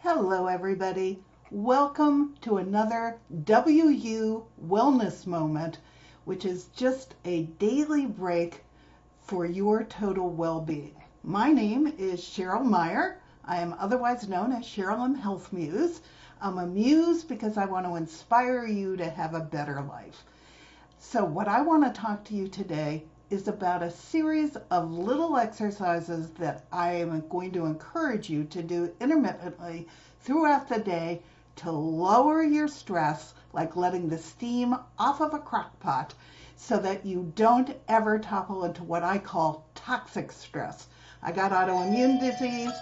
Hello, everybody. Welcome to another WU Wellness Moment, which is just a daily break for your total well-being. My name is Cheryl Meyer. I am otherwise known as Cheryl and Health Muse. I'm a muse because I want to inspire you to have a better life. So what I want to talk to you today is about a series of little exercises that I am going to encourage you to do intermittently throughout the day to lower your stress, like letting the steam off of a crock pot, so that you don't ever topple into what I call toxic stress. I got autoimmune disease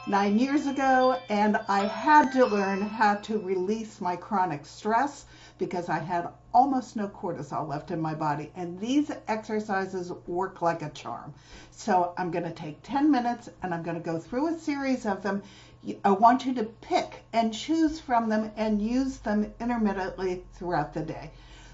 9 years ago, and I had to learn how to release my chronic stress because I had almost no cortisol left in my body. And these exercises work like a charm. So I'm going to take 10 minutes and I'm going to go through a series of them. I want you to pick and choose from them and use them intermittently throughout the day.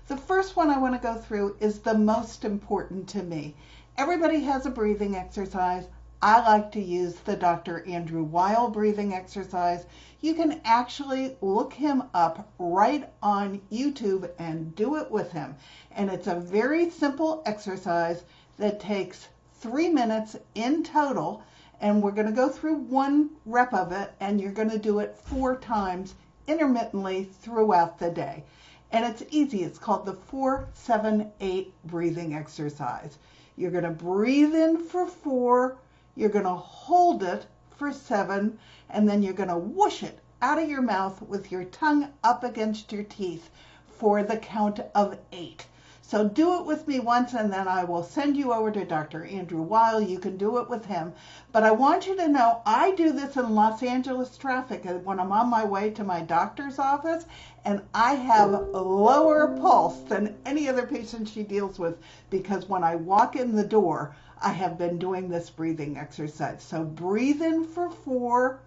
The first one I want to go through is the most important to me. Everybody has a breathing exercise. I like to use the Dr. Andrew Weil breathing exercise. You can actually look him up right on YouTube and do it with him. And it's a very simple exercise that takes 3 minutes in total. And we're going to go through one rep of it, and you're going to do it 4 times intermittently throughout the day. And it's easy. It's called the 4-7-8 breathing exercise. You're going to breathe in for 4. You're going to hold it for 7, and then you're going to whoosh it out of your mouth with your tongue up against your teeth for the count of 8. So do it with me once, and then I will send you over to Dr. Andrew Weil. You can do it with him. But I want you to know I do this in Los Angeles traffic when I'm on my way to my doctor's office, and I have a lower pulse than any other patient she deals with because when I walk in the door, I have been doing this breathing exercise. So breathe in for 4,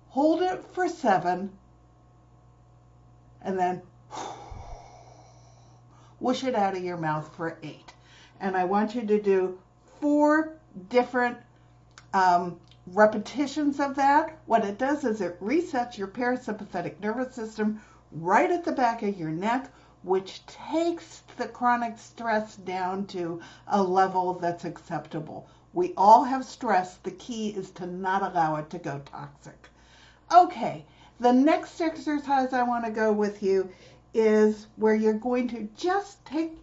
hold it for 7, and then whoosh it out of your mouth for 8. And I want you to do 4 different repetitions of that. What it does is it resets your parasympathetic nervous system right at the back of your neck, which takes the chronic stress down to a level that's acceptable. We all have stress. The key is to not allow it to go toxic. Okay, the next exercise I want to go with you is where you're going to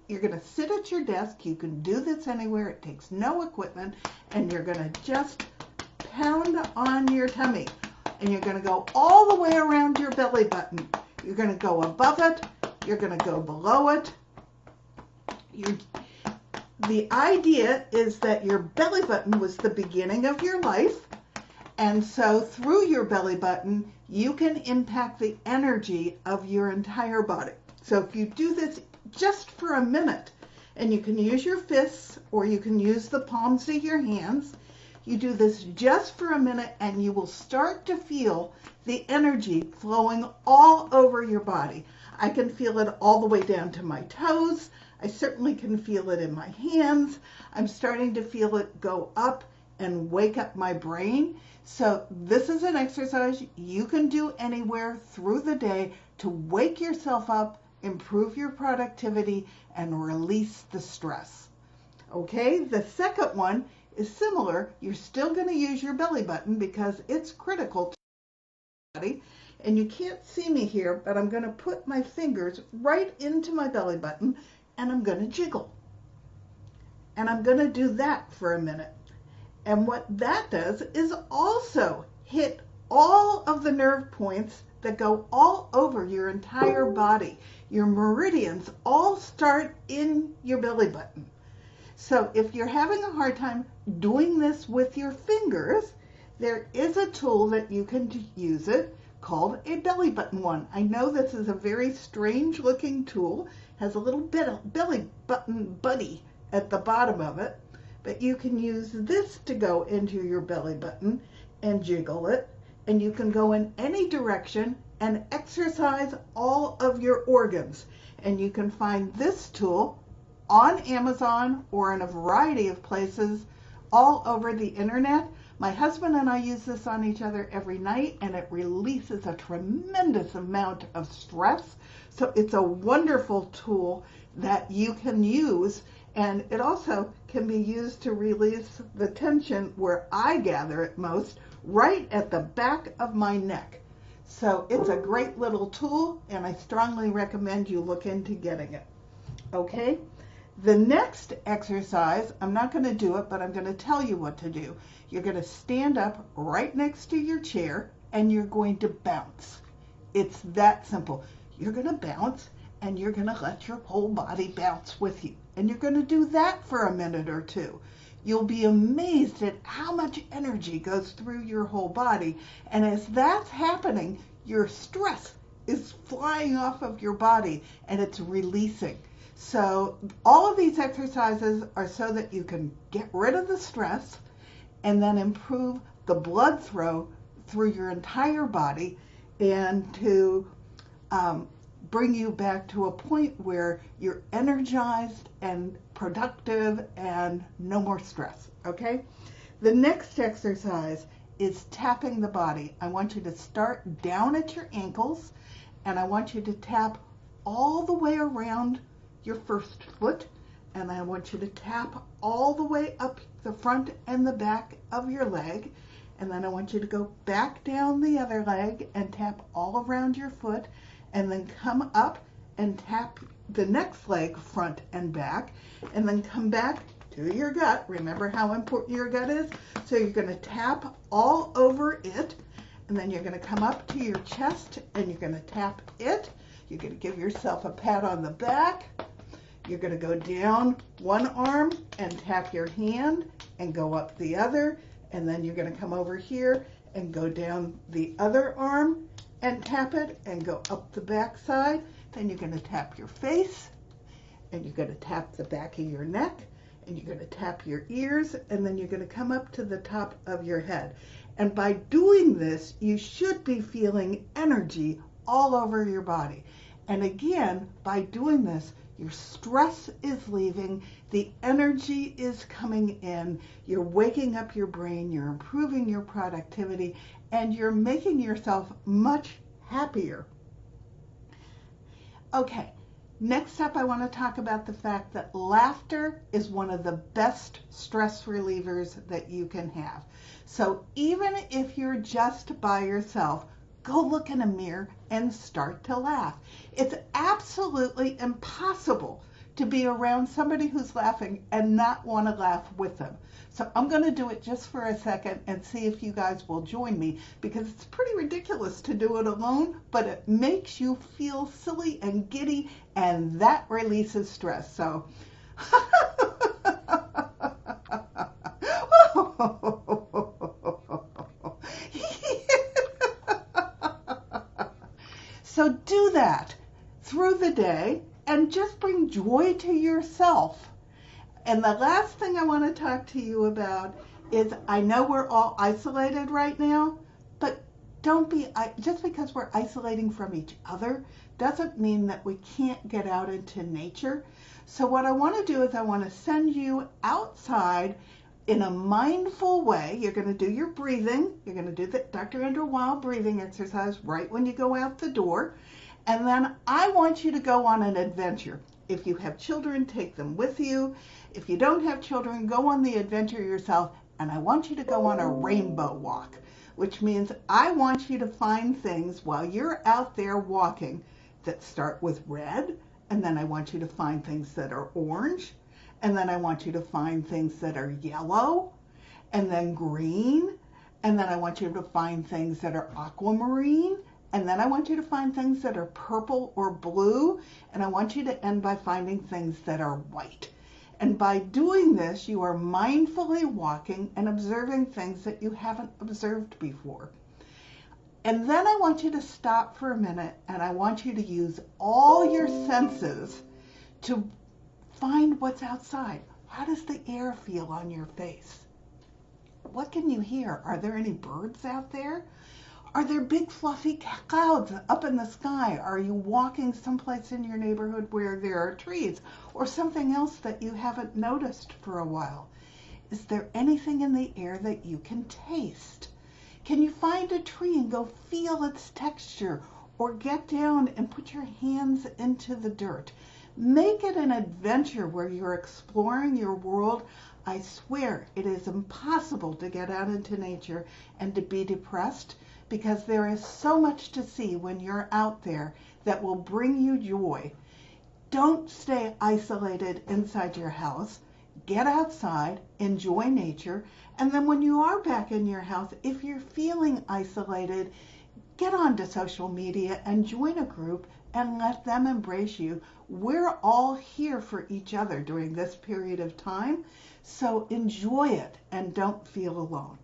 you're going to sit at your desk. You can do this anywhere. It takes no equipment. And you're going to just pound on your tummy. And you're going to go all the way around your belly button. You're going to go above it. You're going to go below it. The idea is that your belly button was the beginning of your life. And so through your belly button, you can impact the energy of your entire body. So if you do this just for a minute, and you can use your fists or you can use the palms of your hands, you do this just for a minute and you will start to feel the energy flowing all over your body. I can feel it all the way down to my toes. I certainly can feel it in my hands. I'm starting to feel it go up and wake up my brain. So this is an exercise you can do anywhere through the day to wake yourself up, improve your productivity, and release the stress. Okay, the second one is similar. You're still going to use your belly button because it's critical to your body. And you can't see me here, but I'm going to put my fingers right into my belly button and I'm going to jiggle. And I'm going to do that for a minute. And what that does is also hit all of the nerve points that go all over your entire body. Your meridians all start in your belly button. So if you're having a hard time doing this with your fingers, there is a tool that you can use it called a belly button one. I know this is a very strange looking tool, has a little belly button buddy at the bottom of it. But you can use this to go into your belly button and jiggle it. And you can go in any direction and exercise all of your organs. And you can find this tool on Amazon or in a variety of places all over the internet. My husband and I use this on each other every night, and it releases a tremendous amount of stress. So it's a wonderful tool that you can use, and it also can be used to release the tension where I gather it most, right at the back of my neck. So it's a great little tool, and I strongly recommend you look into getting it. Okay? The next exercise, I'm not going to do it, but I'm going to tell you what to do. You're going to stand up right next to your chair, and you're going to bounce. It's that simple. You're going to bounce, and you're going to let your whole body bounce with you. And you're going to do that for a minute or two. You'll be amazed at how much energy goes through your whole body. And as that's happening, your stress is flying off of your body, and it's releasing. So all of these exercises are so that you can get rid of the stress and then improve the blood flow through your entire body, and to bring you back to a point where you're energized and productive and no more stress, okay? The next exercise is tapping the body. I want you to start down at your ankles, and I want you to tap all the way around your first foot, and I want you to tap all the way up the front and the back of your leg, and then I want you to go back down the other leg and tap all around your foot, and then come up and tap the next leg front and back, and then come back to your gut. Remember how important your gut is? So you're going to tap all over it, and then you're going to come up to your chest and you're going to tap it. You're going to give yourself a pat on the back. You're going to go down one arm and tap your hand and go up the other, and then you're going to come over here and go down the other arm and tap it and go up the back side. Then you're going to tap your face, and you're going to tap the back of your neck, and you're going to tap your ears, and then you're going to come up to the top of your head. And by doing this, you should be feeling energy all over your body. And again, by doing this, your stress is leaving, the energy is coming in, you're waking up your brain, you're improving your productivity, and you're making yourself much happier. Okay, next up I want to talk about the fact that laughter is one of the best stress relievers that you can have. So even if you're just by yourself, go look in a mirror and start to laugh. It's absolutely impossible to be around somebody who's laughing and not want to laugh with them. So I'm going to do it just for a second and see if you guys will join me, because it's pretty ridiculous to do it alone, but it makes you feel silly and giddy, and that releases stress. So So do that through the day and just bring joy to yourself. And the last thing I want to talk to you about is, I know we're all isolated right now, but don't be, just because we're isolating from each other doesn't mean that we can't get out into nature. So what I want to do is I want to send you outside in a mindful way. You're going to do your breathing. You're going to do the Dr. Andrew Weil breathing exercise right when you go out the door. And then I want you to go on an adventure. If you have children, take them with you. If you don't have children, go on the adventure yourself. And I want you to go on a rainbow walk, which means I want you to find things while you're out there walking that start with red. And then I want you to find things that are orange. And then I want you to find things that are yellow, and then green. And then I want you to find things that are aquamarine. And then I want you to find things that are purple or blue. And I want you to end by finding things that are white. And by doing this, you are mindfully walking and observing things that you haven't observed before. And then I want you to stop for a minute, and I want you to use all your senses to find what's outside. How does the air feel on your face? What can you hear? Are there any birds out there? Are there big fluffy clouds up in the sky? Are you walking someplace in your neighborhood where there are trees, or something else that you haven't noticed for a while? Is there anything in the air that you can taste? Can you find a tree and go feel its texture, or get down and put your hands into the dirt? Make it an adventure where you're exploring your world. I swear it is impossible to get out into nature and to be depressed, because there is so much to see when you're out there that will bring you joy. Don't stay isolated inside your house. Get outside, enjoy nature, and then when you are back in your house, if you're feeling isolated, get onto social media and join a group and let them embrace you. We're all here for each other during this period of time, so enjoy it and don't feel alone.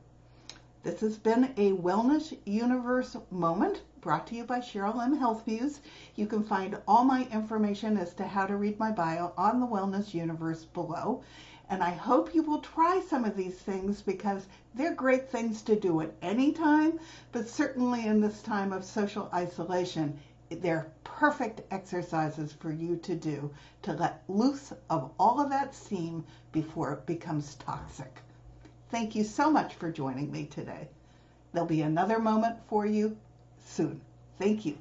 This has been a Wellness Universe moment brought to you by Cheryl M. Health Views. You can find all my information as to how to read my bio on the Wellness Universe below. And I hope you will try some of these things, because they're great things to do at any time, but certainly in this time of social isolation, they're perfect exercises for you to do to let loose of all of that steam before it becomes toxic. Thank you so much for joining me today. There'll be another moment for you soon. Thank you.